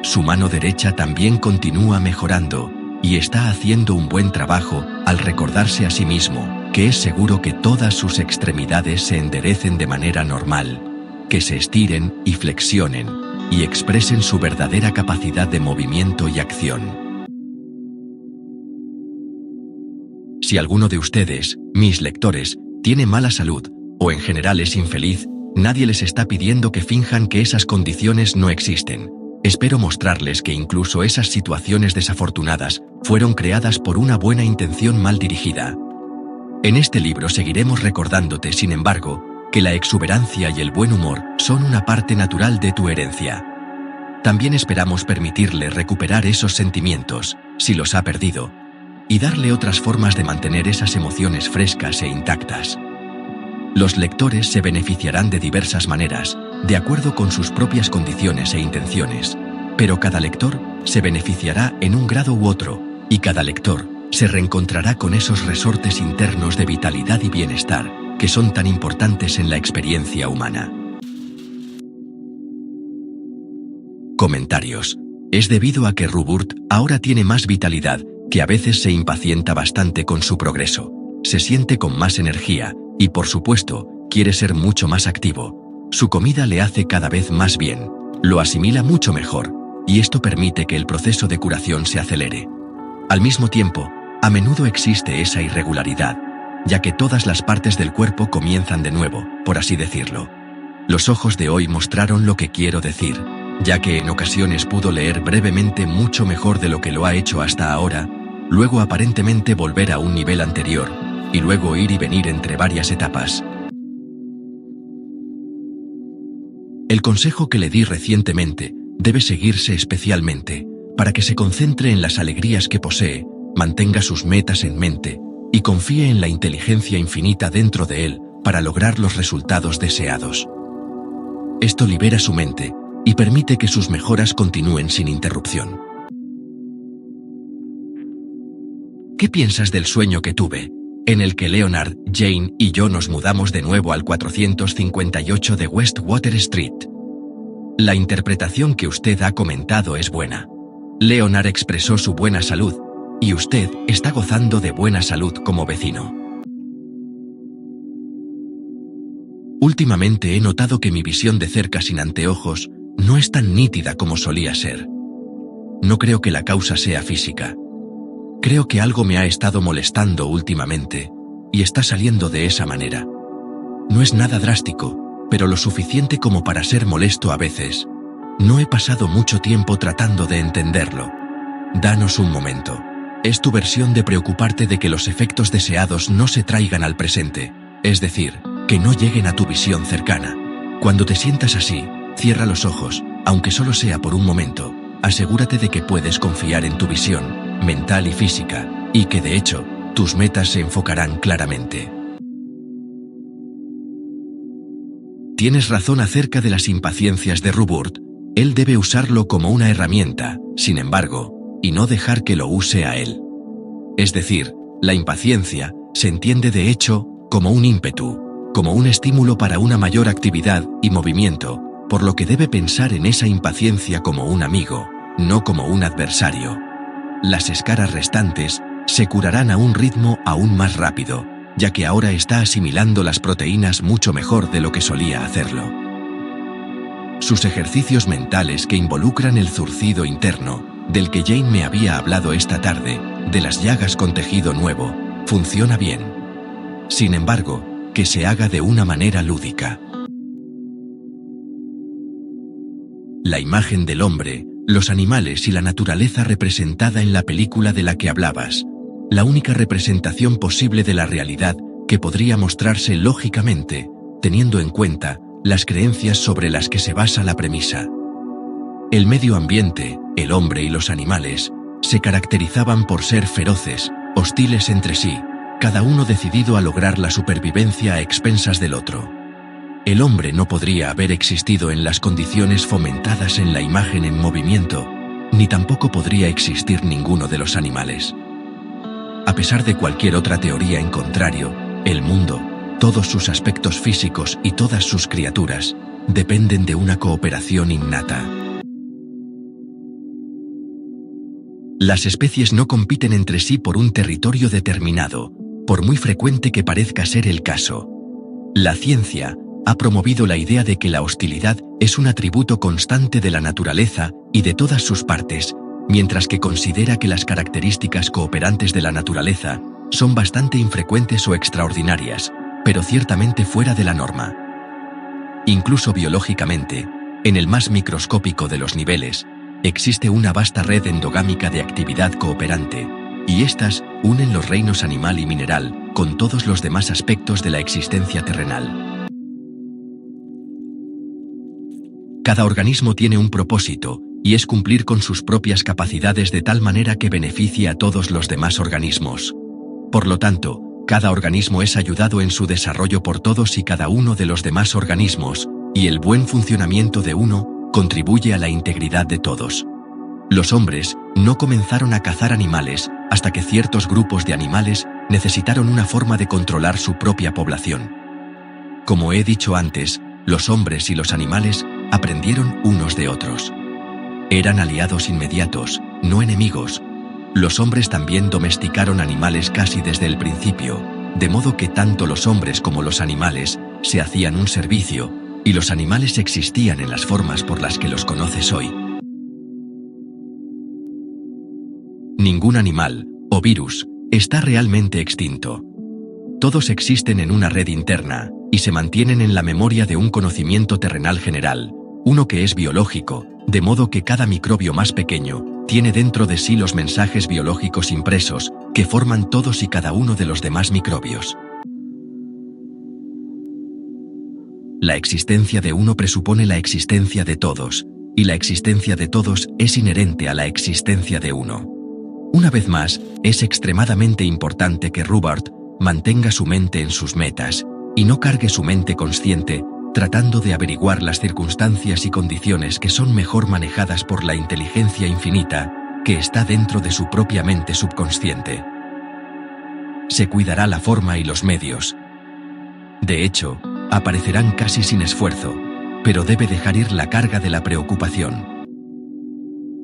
Su mano derecha también continúa mejorando, y está haciendo un buen trabajo al recordarse a sí mismo que es seguro que todas sus extremidades se enderecen de manera normal, que se estiren y flexionen, y expresen su verdadera capacidad de movimiento y acción. Si alguno de ustedes, mis lectores, tiene mala salud, o en general es infeliz, nadie les está pidiendo que finjan que esas condiciones no existen. Espero mostrarles que incluso esas situaciones desafortunadas fueron creadas por una buena intención mal dirigida. En este libro seguiremos recordándote, sin embargo, que la exuberancia y el buen humor son una parte natural de tu herencia. también esperamos permitirle recuperar esos sentimientos, si los ha perdido, y darle otras formas de mantener esas emociones frescas e intactas. Los lectores se beneficiarán de diversas maneras, de acuerdo con sus propias condiciones e intenciones, pero cada lector se beneficiará en un grado u otro, y cada lector se reencontrará con esos resortes internos de vitalidad y bienestar, que son tan importantes en la experiencia humana. Comentarios. Es debido a que Robert ahora tiene más vitalidad, que a veces se impacienta bastante con su progreso, se siente con más energía, y por supuesto, quiere ser mucho más activo. Su comida le hace cada vez más bien, lo asimila mucho mejor, y esto permite que el proceso de curación se acelere. Al mismo tiempo, a menudo existe esa irregularidad, ya que todas las partes del cuerpo comienzan de nuevo, por así decirlo. Los ojos de hoy mostraron lo que quiero decir, ya que en ocasiones pudo leer brevemente mucho mejor de lo que lo ha hecho hasta ahora, luego aparentemente volver a un nivel anterior, y luego ir y venir entre varias etapas. El consejo que le di recientemente debe seguirse especialmente, para que se concentre en las alegrías que posee, mantenga sus metas en mente, y confíe en la inteligencia infinita dentro de él para lograr los resultados deseados. Esto libera su mente y permite que sus mejoras continúen sin interrupción. ¿Qué piensas del sueño que tuve, en el que Leonard, Jane y yo nos mudamos de nuevo al 458 de West Water Street? La interpretación que usted ha comentado es buena. Leonard expresó su buena salud, y usted está gozando de buena salud como vecino. Últimamente he notado que mi visión de cerca sin anteojos no es tan nítida como solía ser. No creo que la causa sea física. Creo que algo me ha estado molestando últimamente, y está saliendo de esa manera. No es nada drástico, pero lo suficiente como para ser molesto a veces. No he pasado mucho tiempo tratando de entenderlo. Danos un momento. Es tu versión de preocuparte de que los efectos deseados no se traigan al presente, es decir, que no lleguen a tu visión cercana. Cuando te sientas así, cierra los ojos, aunque solo sea por un momento. Asegúrate de que puedes confiar en tu visión, mental y física, y que de hecho, tus metas se enfocarán claramente. Tienes razón acerca de las impaciencias de Robert. Él debe usarlo como una herramienta, sin embargo, y no dejar que lo use a él. Es decir, la impaciencia se entiende de hecho como un ímpetu, como un estímulo para una mayor actividad y movimiento, por lo que debe pensar en esa impaciencia como un amigo, no como un adversario. Las escaras restantes se curarán a un ritmo aún más rápido, ya que ahora está asimilando las proteínas mucho mejor de lo que solía hacerlo. Sus ejercicios mentales que involucran el zurcido interno, del que Jane me había hablado esta tarde, de las llagas con tejido nuevo, funciona bien. Sin embargo, que se haga de una manera lúdica. La imagen del hombre, los animales y la naturaleza representada en la película de la que hablabas, la única representación posible de la realidad que podría mostrarse lógicamente, teniendo en cuenta las creencias sobre las que se basa la premisa. El medio ambiente, el hombre y los animales, se caracterizaban por ser feroces, hostiles entre sí, cada uno decidido a lograr la supervivencia a expensas del otro. El hombre no podría haber existido en las condiciones fomentadas en la imagen en movimiento, ni tampoco podría existir ninguno de los animales. A pesar de cualquier otra teoría en contrario, el mundo, todos sus aspectos físicos y todas sus criaturas, dependen de una cooperación innata. Las especies no compiten entre sí por un territorio determinado, por muy frecuente que parezca ser el caso. La ciencia ha promovido la idea de que la hostilidad es un atributo constante de la naturaleza y de todas sus partes, mientras que considera que las características cooperantes de la naturaleza son bastante infrecuentes o extraordinarias, pero ciertamente fuera de la norma. Incluso biológicamente, en el más microscópico de los niveles, existe una vasta red endogámica de actividad cooperante, y estas unen los reinos animal y mineral con todos los demás aspectos de la existencia terrenal. Cada organismo tiene un propósito, y es cumplir con sus propias capacidades de tal manera que beneficie a todos los demás organismos. Por lo tanto, cada organismo es ayudado en su desarrollo por todos y cada uno de los demás organismos, y el buen funcionamiento de uno contribuye a la integridad de todos. Los hombres no comenzaron a cazar animales hasta que ciertos grupos de animales necesitaron una forma de controlar su propia población. Como he dicho antes, los hombres y los animales aprendieron unos de otros. Eran aliados inmediatos, no enemigos. Los hombres también domesticaron animales casi desde el principio, de modo que tanto los hombres como los animales se hacían un servicio, y los animales existían en las formas por las que los conoces hoy. Ningún animal, o virus, está realmente extinto. Todos existen en una red interna, y se mantienen en la memoria de un conocimiento terrenal general, uno que es biológico, de modo que cada microbio más pequeño tiene dentro de sí los mensajes biológicos impresos que forman todos y cada uno de los demás microbios. La existencia de uno presupone la existencia de todos, y la existencia de todos es inherente a la existencia de uno. Una vez más, es extremadamente importante que Rupert mantenga su mente en sus metas, y no cargue su mente consciente tratando de averiguar las circunstancias y condiciones que son mejor manejadas por la inteligencia infinita que está dentro de su propia mente subconsciente. Se cuidará la forma y los medios. De hecho, aparecerán casi sin esfuerzo, pero debe dejar ir la carga de la preocupación.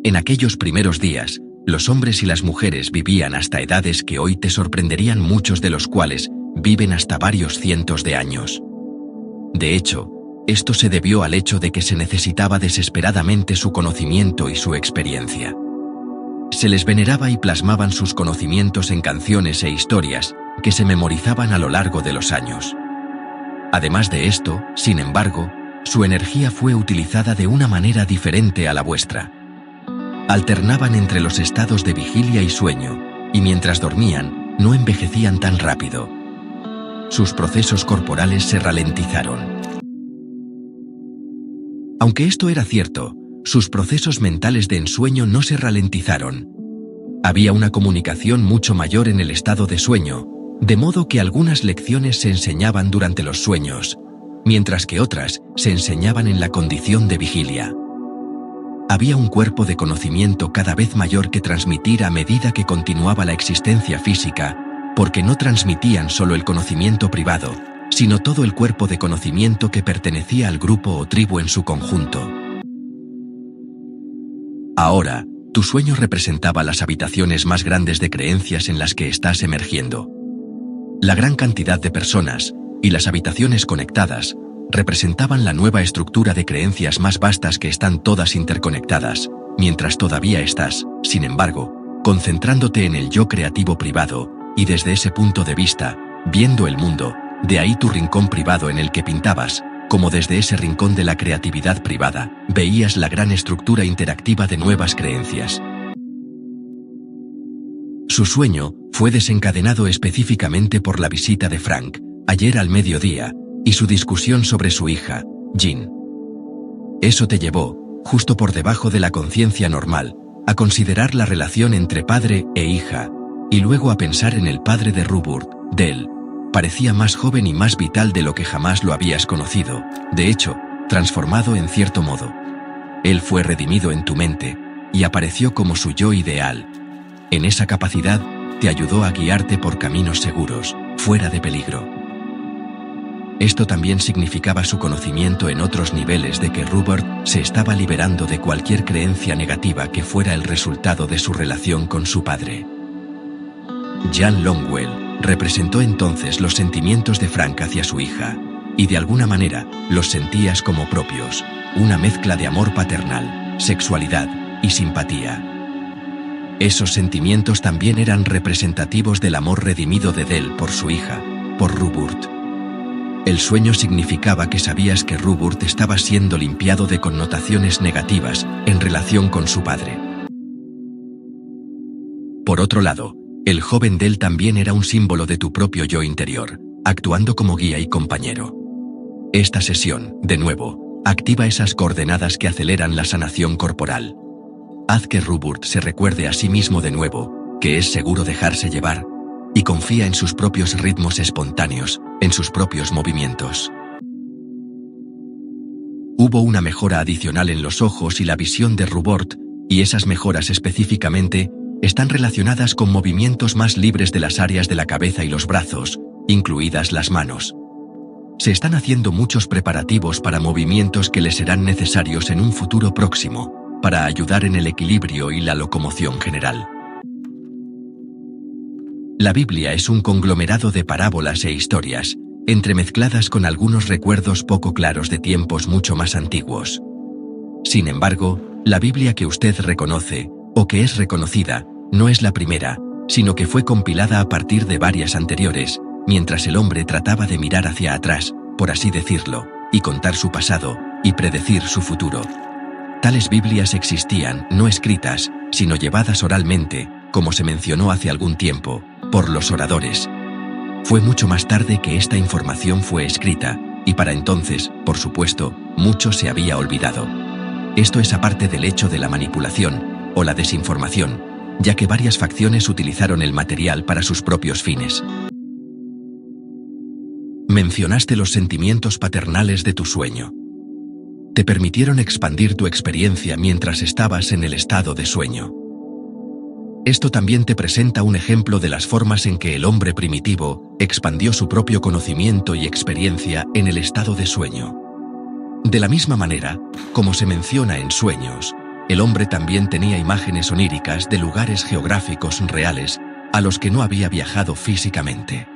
En aquellos primeros días, los hombres y las mujeres vivían hasta edades que hoy te sorprenderían, muchos de los cuales viven hasta varios cientos de años. De hecho, esto se debió al hecho de que se necesitaba desesperadamente su conocimiento y su experiencia. Se les veneraba y plasmaban sus conocimientos en canciones e historias que se memorizaban a lo largo de los años. Además de esto, sin embargo, su energía fue utilizada de una manera diferente a la vuestra. Alternaban entre los estados de vigilia y sueño, y mientras dormían, no envejecían tan rápido. Sus procesos corporales se ralentizaron. Aunque esto era cierto, sus procesos mentales de ensueño no se ralentizaron. Había una comunicación mucho mayor en el estado de sueño, de modo que algunas lecciones se enseñaban durante los sueños, mientras que otras se enseñaban en la condición de vigilia. Había un cuerpo de conocimiento cada vez mayor que transmitir a medida que continuaba la existencia física, porque no transmitían solo el conocimiento privado, sino todo el cuerpo de conocimiento que pertenecía al grupo o tribu en su conjunto. Ahora, tu sueño representaba las habitaciones más grandes de creencias en las que estás emergiendo. La gran cantidad de personas, y las habitaciones conectadas, representaban la nueva estructura de creencias más vastas que están todas interconectadas, mientras todavía estás, sin embargo, concentrándote en el yo creativo privado, y desde ese punto de vista, viendo el mundo, de ahí tu rincón privado en el que pintabas, como desde ese rincón de la creatividad privada, veías la gran estructura interactiva de nuevas creencias. Su sueño fue desencadenado específicamente por la visita de Frank, ayer al mediodía, y su discusión sobre su hija, Jean. Eso te llevó, justo por debajo de la conciencia normal, a considerar la relación entre padre e hija, y luego a pensar en el padre de Rupert, Dell. Parecía más joven y más vital de lo que jamás lo habías conocido, de hecho, transformado en cierto modo. Él fue redimido en tu mente, y apareció como su yo ideal. En esa capacidad, te ayudó a guiarte por caminos seguros, fuera de peligro. Esto también significaba su conocimiento en otros niveles de que Rupert se estaba liberando de cualquier creencia negativa que fuera el resultado de su relación con su padre. Jan Longwell representó entonces los sentimientos de Frank hacia su hija, y de alguna manera los sentías como propios, una mezcla de amor paternal, sexualidad y simpatía. Esos sentimientos también eran representativos del amor redimido de Dell por su hija, por Rupert. El sueño significaba que sabías que Rupert estaba siendo limpiado de connotaciones negativas en relación con su padre. Por otro lado, el joven Dell también era un símbolo de tu propio yo interior, actuando como guía y compañero. Esta sesión, de nuevo, Activa esas coordenadas que aceleran la sanación corporal. Haz que Robert se recuerde a sí mismo de nuevo, que es seguro dejarse llevar, y confía en sus propios ritmos espontáneos, en sus propios movimientos. Hubo una mejora adicional en los ojos y la visión de Robert, y esas mejoras específicamente están relacionadas con movimientos más libres de las áreas de la cabeza y los brazos, incluidas las manos. Se están haciendo muchos preparativos para movimientos que le serán necesarios en un futuro próximo, para ayudar en el equilibrio y la locomoción general. La Biblia es un conglomerado de parábolas e historias, entremezcladas con algunos recuerdos poco claros de tiempos mucho más antiguos. Sin embargo, la Biblia que usted reconoce, o que es reconocida, no es la primera, sino que fue compilada a partir de varias anteriores, mientras el hombre trataba de mirar hacia atrás, por así decirlo, y contar su pasado, y predecir su futuro. Tales Biblias existían, no escritas, sino llevadas oralmente, como se mencionó hace algún tiempo, por los oradores. Fue mucho más tarde que esta información fue escrita, y para entonces, por supuesto, mucho se había olvidado. Esto es aparte del hecho de la manipulación, o la desinformación, ya que varias facciones utilizaron el material para sus propios fines. Mencionaste los sentimientos paternales de tu sueño. Te permitieron expandir tu experiencia mientras estabas en el estado de sueño. Esto también te presenta un ejemplo de las formas en que el hombre primitivo expandió su propio conocimiento y experiencia en el estado de sueño. De la misma manera, como se menciona en Sueños, el hombre también tenía imágenes oníricas de lugares geográficos reales a los que no había viajado físicamente.